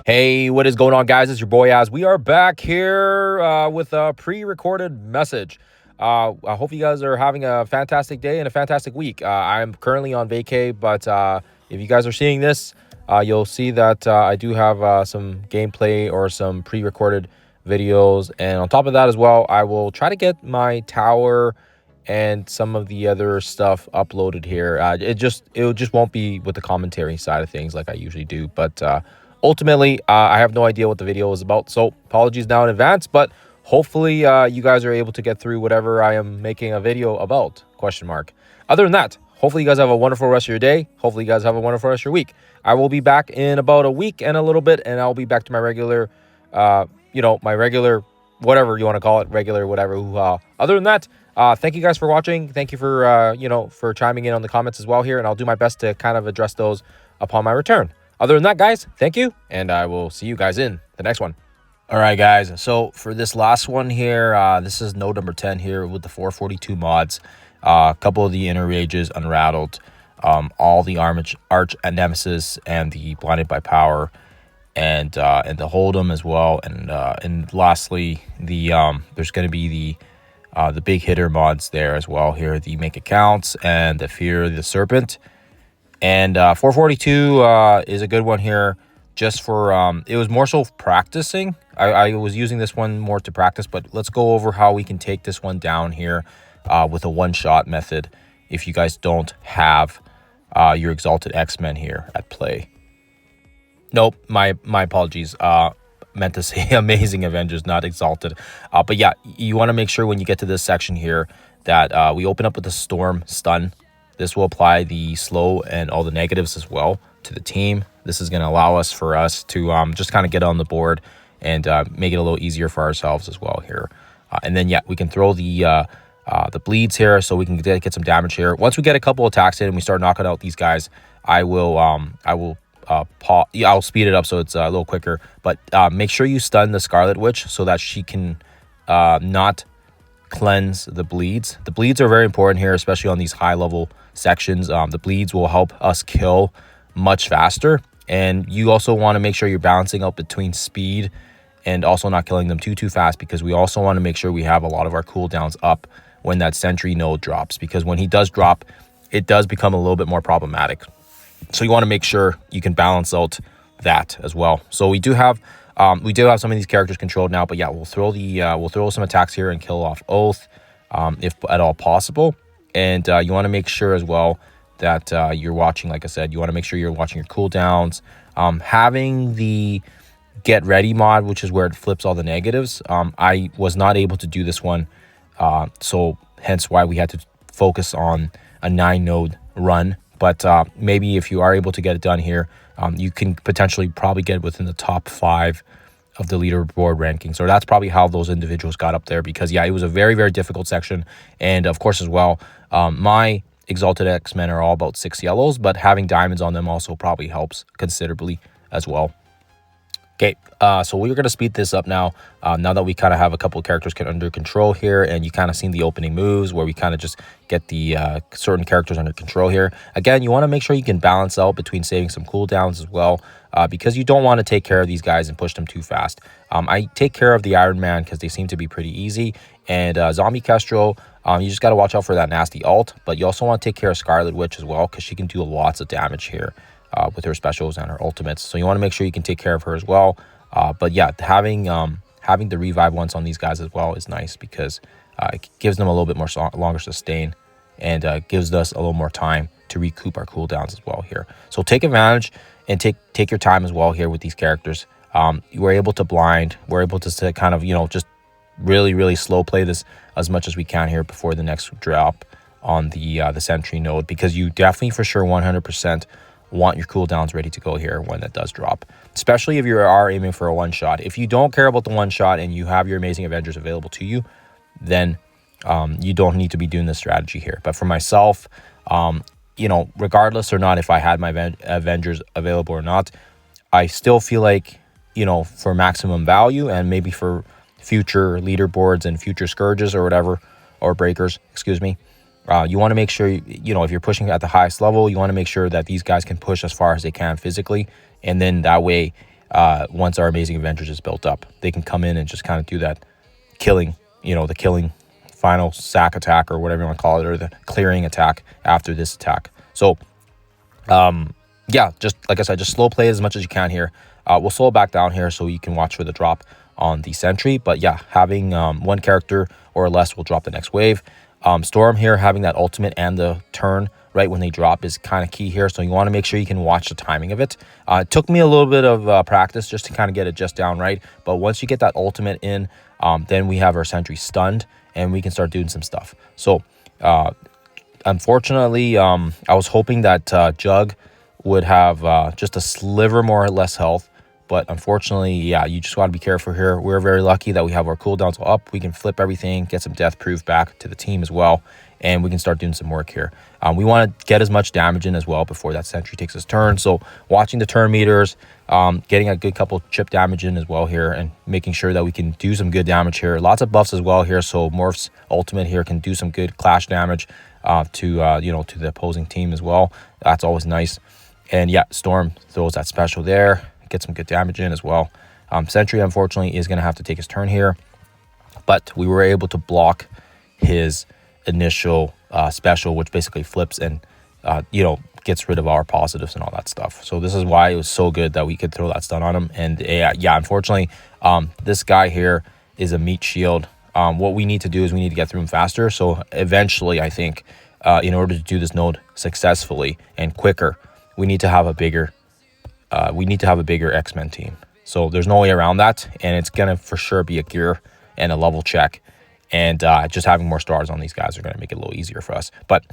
Hey, what is going on, guys? It's your boy Az. We are back here with a pre-recorded message. I hope you guys are having a fantastic day and a fantastic week. I'm currently on vacay, but if you guys are seeing this, you'll see that I do have some gameplay or some pre-recorded videos. And on top of that as well, I will try to get my tower and some of the other stuff uploaded here. It just won't be with the commentary side of things like I usually do, but ultimately, I have no idea what the video is about, so apologies now in advance, but hopefully you guys are able to get through whatever I am making a video about, question mark. Other than that, hopefully you guys have a wonderful rest of your day. Hopefully you guys have a wonderful rest of your week. I will be back in about a week and a little bit, and I'll be back to my regular, my regular, whatever you want to call it, regular, whatever. Other than that, thank you guys for watching. Thank you for, for chiming in on the comments as well here, and I'll do my best to kind of address those upon my return. Other than that, guys, thank you, and I will see you guys in the next one. All right, guys, so for this last one here, this is node number 10 here with the 442 mods. A couple of the inner rages unrattled, all the arch nemesis and the blinded by power, and the hold'em as well, and lastly the there's going to be the big hitter mods there as well here, the make accounts and the fear the serpent. And 442 is a good one here just for, it was more so practicing. I was using this one more to practice, but let's go over how we can take this one down here with a one-shot method if you guys don't have your Exalted X-Men here at play. Nope, my apologies. Meant to say Amazing Avengers, not Exalted. But yeah, you want to make sure when you get to this section here that we open up with the Storm Stun. This will apply the slow and all the negatives as well to the team. This is going to allow us to just kind of get on the board and make it a little easier for ourselves as well here. And then, yeah, we can throw the bleeds here so we can get some damage here. Once we get a couple attacks in and we start knocking out these guys, I'll speed it up so it's a little quicker. But make sure you stun the Scarlet Witch so that she can not cleanse the bleeds. The bleeds are very important here, especially on these high level sections. The bleeds will help us kill much faster, and you also want to make sure you're balancing out between speed and also not killing them too fast, because we also want to make sure we have a lot of our cooldowns up when that sentry node drops, because when he does drop, it does become a little bit more problematic. So you want to make sure you can balance out that as well. So we do have some of these characters controlled now, but yeah, we'll throw some attacks here and kill off Oath if at all possible. And you want to make sure as well that you're watching, like I said, you want to make sure you're watching your cooldowns. Having the Get Ready mod, which is where it flips all the negatives, I was not able to do this one, so hence why we had to focus on a 9-node run. But maybe if you are able to get it done here, you can potentially probably get within the top 5 of the leaderboard rankings. So that's probably how those individuals got up there, because yeah, it was a very, very difficult section. And of course as well, my Exalted X-Men are all about 6 yellows, but having diamonds on them also probably helps considerably as well. Okay, so we're going to speed this up now, now that we kind of have a couple of characters under control here, and you kind of seen the opening moves where we kind of just get the certain characters under control here. Again, you want to make sure you can balance out between saving some cooldowns as well, because you don't want to take care of these guys and push them too fast. I take care of the Iron Man because they seem to be pretty easy, and Zombie Kestrel, you just got to watch out for that nasty ult, but you also want to take care of Scarlet Witch as well, because she can do lots of damage here with her specials and her ultimates. So you want to make sure you can take care of her as well. But yeah, having the revive once on these guys as well is nice, because it gives them a little bit more longer sustain, and gives us a little more time to recoup our cooldowns as well here. So take advantage and take your time as well here with these characters. We're able to blind. We're able to kind of, just really slow play this as much as we can here before the next drop on the sentry node, because you definitely for sure 100% want your cooldowns ready to go here when that does drop, especially if you are aiming for a one-shot. If you don't care about the one-shot and you have your Amazing Avengers available to you, then you don't need to be doing this strategy here. But for myself, regardless or not if I had my Avengers available or not, I still feel like, for maximum value and maybe for future leaderboards and future scourges or whatever, or breakers, excuse me, you want to make sure, if you're pushing at the highest level, you want to make sure that these guys can push as far as they can physically. And then that way, once our Amazing Avengers is built up. They can come in and just kind of do that killing, the killing final sack attack or whatever you want to call it, or the clearing attack after this attack. So yeah, just like I said, just slow play it as much as you can here. We'll slow it back down here so you can watch for the drop on the sentry. But yeah, having one character or less will drop the next wave. Storm here, having that ultimate and the turn right when they drop is kind of key here. So you want to make sure you can watch the timing of it. It took me a little bit of practice just to kind of get it just down right. But once you get that ultimate in, then we have our sentry stunned and we can start doing some stuff. So unfortunately, I was hoping that Jug would have just a sliver more or less health. But unfortunately, yeah, you just got to be careful here. We're very lucky that we have our cooldowns up. We can flip everything, get some death proof back to the team as well, and we can start doing some work here. We want to get as much damage in as well before that sentry takes his turn. So watching the turn meters, getting a good couple chip damage in as well here, and making sure that we can do some good damage here. Lots of buffs as well here. So Morph's ultimate here can do some good clash damage to the opposing team as well. That's always nice. And yeah, Storm throws that special there. Get some good damage in as well. Sentry, unfortunately, is going to have to take his turn here. But we were able to block his initial special, which basically flips and, gets rid of our positives and all that stuff. So this is why it was so good that we could throw that stun on him. And yeah, unfortunately, this guy here is a meat shield. What we need to do is we need to get through him faster. So eventually, I think, in order to do this node successfully and quicker, we need to have a bigger X-Men team. So there's no way around that, and it's gonna for sure be a gear and a level check, and just having more stars on these guys are gonna make it a little easier for us. But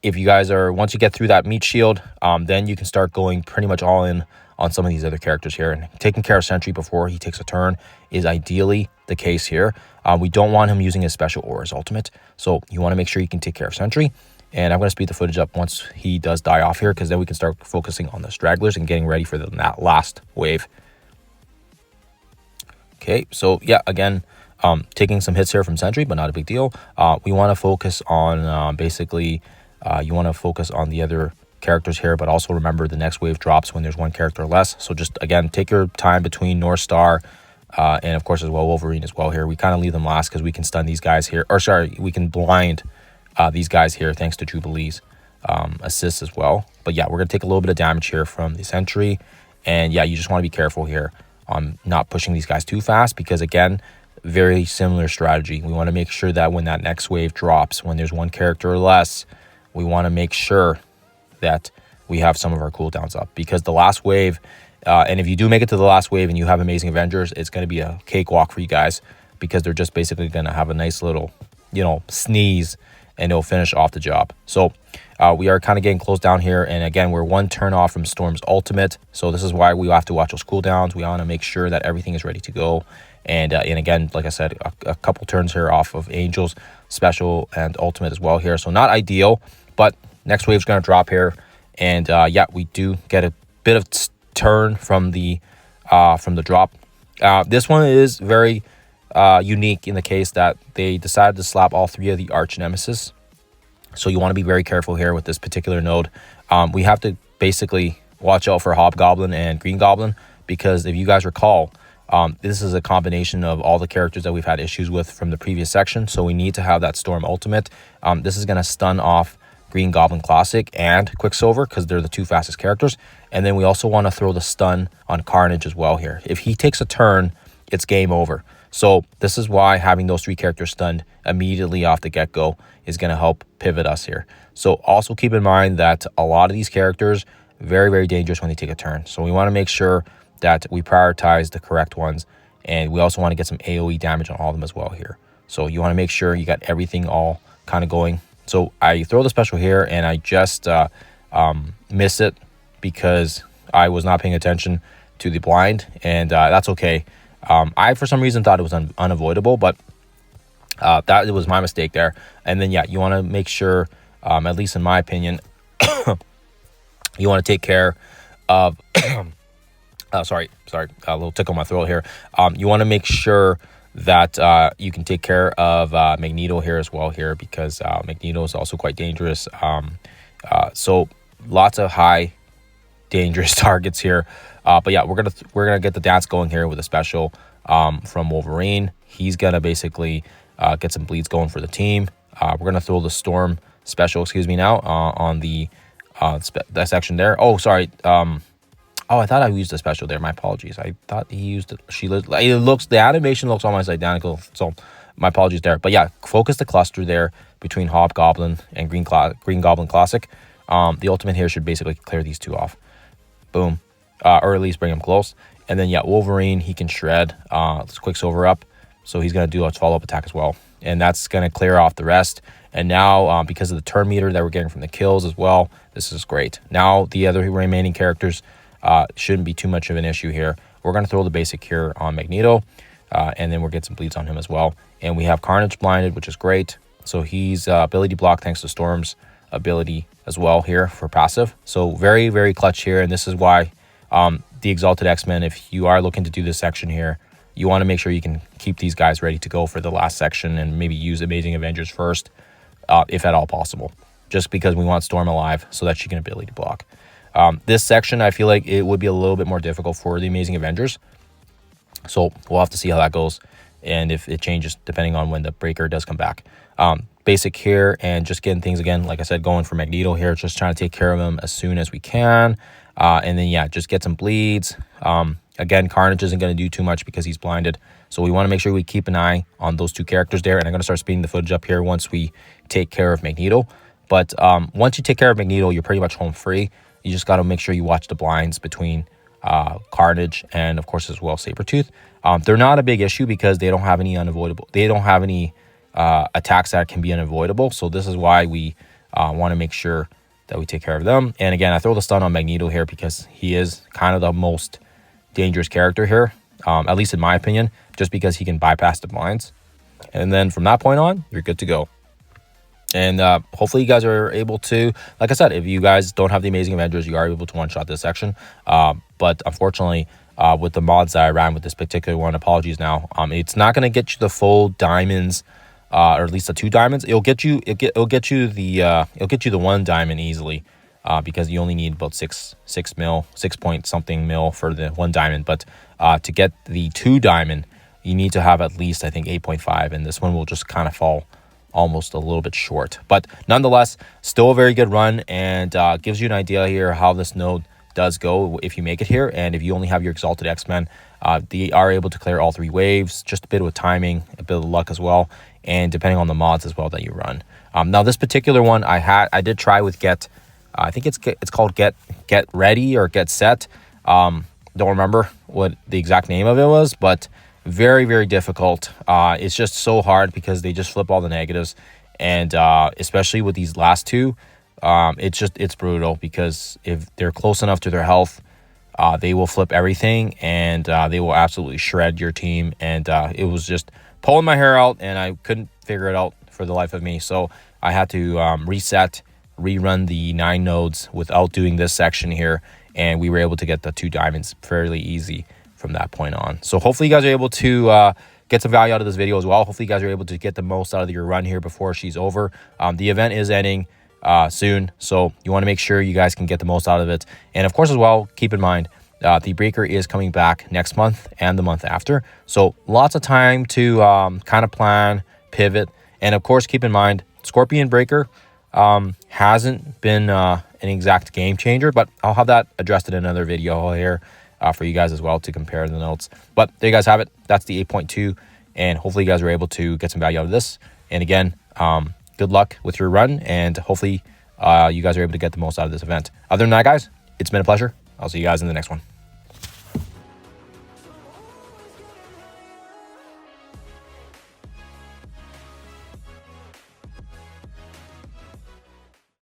if you guys once you get through that meat shield, then you can start going pretty much all in on some of these other characters here, and taking care of Sentry before he takes a turn is ideally the case here. We don't want him using his special or his ultimate, so you want to make sure you can take care of Sentry. And I'm going to speed the footage up once he does die off here, because then we can start focusing on the stragglers and getting ready for that last wave. Okay, so yeah, again, taking some hits here from Sentry, but not a big deal. We want to focus on you want to focus on the other characters here, but also remember the next wave drops when there's one character or less. So just, again, take your time between North Star and, of course, as well, Wolverine as well here. We kind of leave them last because we can stun these guys here. Or, sorry, we can blind these guys here thanks to Jubilee's assists as well. But yeah, we're going to take a little bit of damage here from the Sentry. And yeah, you just want to be careful here on not pushing these guys too fast, because again, very similar strategy. We want to make sure that when that next wave drops, when there's one character or less, we want to make sure that we have some of our cooldowns up, because the last wave, and if you do make it to the last wave and you have Amazing Avengers, it's going to be a cakewalk for you guys, because they're just basically going to have a nice little, sneeze, and it'll finish off the job. So we are kind of getting close down here. And again, we're one turn off from Storm's ultimate. So this is why we have to watch those cooldowns. We want to make sure that everything is ready to go. And again, like I said, a couple turns here off of Angel's special and ultimate as well here. So not ideal, but next wave's going to drop here. And yeah, we do get a bit of turn from the drop. This one is very unique in the case that they decided to slap all three of the arch nemesis. So you want to be very careful here with this particular node. We have to basically watch out for Hobgoblin and Green Goblin, because if you guys recall, this is a combination of all the characters that we've had issues with from the previous section. So we need to have that Storm ultimate. This is going to stun off Green Goblin Classic and Quicksilver, because they're the two fastest characters. And then we also want to throw the stun on Carnage as well here. If he takes a turn, it's game over. So this is why having those three characters stunned immediately off the get-go is going to help pivot us here. So also keep in mind that a lot of these characters, very, very dangerous when they take a turn. So we want to make sure that we prioritize the correct ones. And we also want to get some AoE damage on all of them as well here. So you want to make sure you got everything all kind of going. So I throw the special here, and I just miss it because I was not paying attention to the blind, and that's okay. I, for some reason, thought it was unavoidable, but that was my mistake there. And then, yeah, you want to make sure, at least in my opinion, you want to take care of, sorry, a little tickle in my throat here. You want to make sure that you can take care of Magneto here as well here, because Magneto is also quite dangerous. So lots of high dangerous targets here. But yeah, we're gonna get the dance going here with a special from Wolverine. He's gonna basically get some bleeds going for the team. We're gonna throw the Storm special, excuse me, now on the that section there. Oh, sorry. Oh, I thought I used a special there. My apologies. I thought he used it. It looks, the animation looks almost identical. So my apologies there. But yeah, focus the cluster there between Hobgoblin and Green Goblin Classic. The ultimate here should basically clear these two off. Boom. Or at least bring them close. And then yeah, Wolverine, he can shred. Let's Quicksilver up. So he's going to do a follow-up attack as well. And that's going to clear off the rest. And now, because of the turn meter that we're getting from the kills as well, this is great. Now, the other remaining characters shouldn't be too much of an issue here. We're going to throw the basic here on Magneto. And then we'll get some bleeds on him as well. And we have Carnage blinded, which is great. So he's ability block thanks to Storm's ability as well here for passive. So very, very clutch here. And this is why the Exalted X-Men, if you are looking to do this section here, you want to make sure you can keep these guys ready to go for the last section and maybe use Amazing Avengers first, if at all possible, just because we want Storm alive so that she can ability block. This section, I feel like it would be a little bit more difficult for the Amazing Avengers. So we'll have to see how that goes and if it changes depending on when the breaker does come back. Basic here and just getting things again, like I said, going for Magneto here, just trying to take care of him as soon as we can. And then, yeah, just get some bleeds. Again, Carnage isn't going to do too much because he's blinded. So we want to make sure we keep an eye on those two characters there. And I'm going to start speeding the footage up here once we take care of Magneto. But once you take care of Magneto, you're pretty much home free. You just got to make sure you watch the blinds between Carnage and, of course, as well, Sabretooth. They're not a big issue because they don't have any unavoidable. They don't have any attacks that can be unavoidable. So this is why we want to make sure that we take care of them. And again, I throw the stun on Magneto here because he is kind of the most dangerous character here, at least in my opinion, just because he can bypass the blinds. And then from that point on, you're good to go. And hopefully you guys are able to, like I said, if you guys don't have the Amazing Avengers, you are able to one-shot this section. But unfortunately, with the mods that I ran with this particular one, apologies now, it's not going to get you the full diamonds, or at least the 2 diamonds. It'll get you the 1 diamond easily, because you only need about 6 point something mil for the 1 diamond. But to get the 2 diamond, you need to have at least, I think, 8.5, and this one will just kind of fall almost a little bit short. But nonetheless, still a very good run, and gives you an idea here how this node does go if you make it here. And if you only have your Exalted X-Men, they are able to clear all 3 waves, just a bit of timing, a bit of luck as well, and depending on the mods as well that you run. Now this particular one I did try with Get, I think it's called Get Ready or Get Set. Don't remember what the exact name of it was, but very, very difficult. It's just so hard because they just flip all the negatives, and especially with these last 2, it's brutal because if they're close enough to their health, they will flip everything, and they will absolutely shred your team. And it was just pulling my hair out, and I couldn't figure it out for the life of me. So I had to rerun the 9 nodes without doing this section here, and we were able to get the 2 diamonds fairly easy from that point on. So hopefully you guys are able to get some value out of this video as well. Hopefully you guys are able to get the most out of your run here before she's over. The event is ending soon, so you want to make sure you guys can get the most out of it. And of course as well, keep in mind the breaker is coming back next month and the month after, so lots of time to kind of plan, pivot. And of course keep in mind, Scorpion breaker hasn't been an exact game changer, but I'll have that addressed in another video here for you guys as well to compare the notes. But there you guys have it. That's the 8.2, and hopefully you guys are able to get some value out of this. And again, good luck with your run, and hopefully you guys are able to get the most out of this event. Other than that, guys, it's been a pleasure. I'll see you guys in the next one.